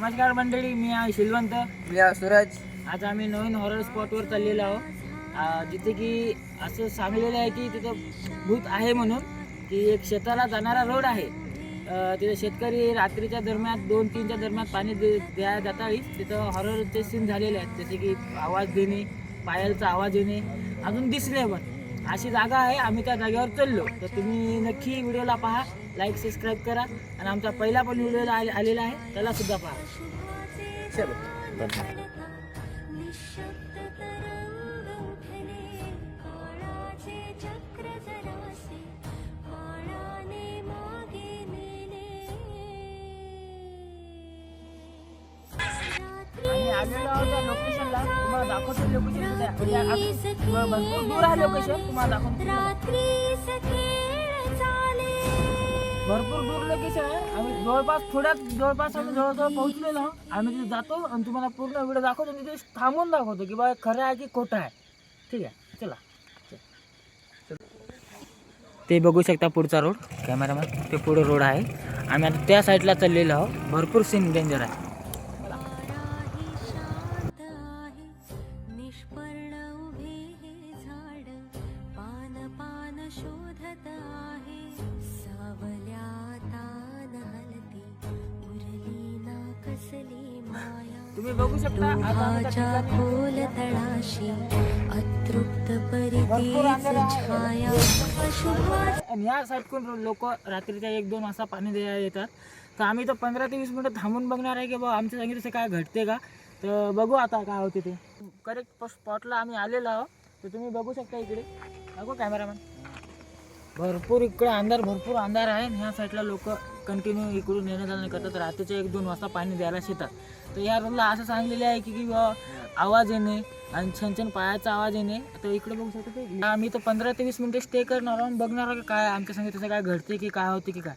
नमस्कार मंडळी, मी आहे शिलवंत. मी आहे सूरज. आज आम्ही नवीन हॉरर स्पॉटवर चाललेलो आहोत, जिथे की असं सांगलेलं आहे की तिथं भूत आहे म्हणून, की एक शेताला जाणारा रोड आहे. तिथे शेतकरी रात्रीच्या दरम्यान 2-3च्या दरम्यान पाणी द्या जाताळी तिथं हॉररचे सीन झालेले आहेत, जसे की आवाज देणे, पायाचा आवाज येणे, अजून दिसणे. पण अशी जागा आहे, आम्ही त्या जागेवर चाललो. तर तुम्ही नक्की व्हिडिओला पहा, लाईक सबस्क्राईब करा आणि आमचा पहिला पण व्हिडिओ आलेला आहे त्याला सुद्धा पहा. चलो. आणि आलेलो आहोत त्या लोकेशनला. तुम्हाला दाखवतो लोकेशन. भरपूर दूर आहे लोकेशन, तुम्हाला दाखवतो. भरपूर दूर लोकेशन आहे. आम्ही जवळपास आम्ही जवळजवळ पोहोचलेलो आहोत. आम्ही तिथे जातो आणि तुम्हाला पूर्ण व्हिडिओ दाखवतो आणि तिथे थांबून दाखवतो की बा खरं आहे की खोटं आहे. ठीक आहे, चला. ते बघू शकता पुढचा रोड, कॅमेरामॅन. ते पुढे रोड आहे. आम्ही आता त्या साईडला चाललेलो आहोत. भरपूर सीन डेंजर आहे. तुम्ही बघू शकता आता खोल तळाशी अतृप्त आणि या साईडकडून लोक रात्रीच्या 1-2 वाजता पाणी द्यायला येतात. तर आम्ही तर 15 ते 20 मिनिटं थांबून बघणार आहे की बा आमच्या सांगितलं काय घडते का. तर बघू आता काय होते ते. करेक्ट स्पॉटला आम्ही आलेलो आहोत. तर तुम्ही बघू शकता इकडे. बघू कॅमेरामॅन. भरपूर इकडे भरपूर अंधार आहे. ह्या साईडला लोक कंटिन्यू इकडून येणं जाणं करतात. रात्रीच्या 1-2 वाजता पाणी द्यायला शेतात. तर या रोडला असं सांगलेलं आहे की आवाज येणे आणि छान पायाचा आवाज येणे. तर इकडे बघू शकतो ते. आम्ही तर 15 ते 20 मिनिटं स्टे करणार आहोत, बघणार की काय आमच्या संगीत तसं काय घडते की काय होते की काय.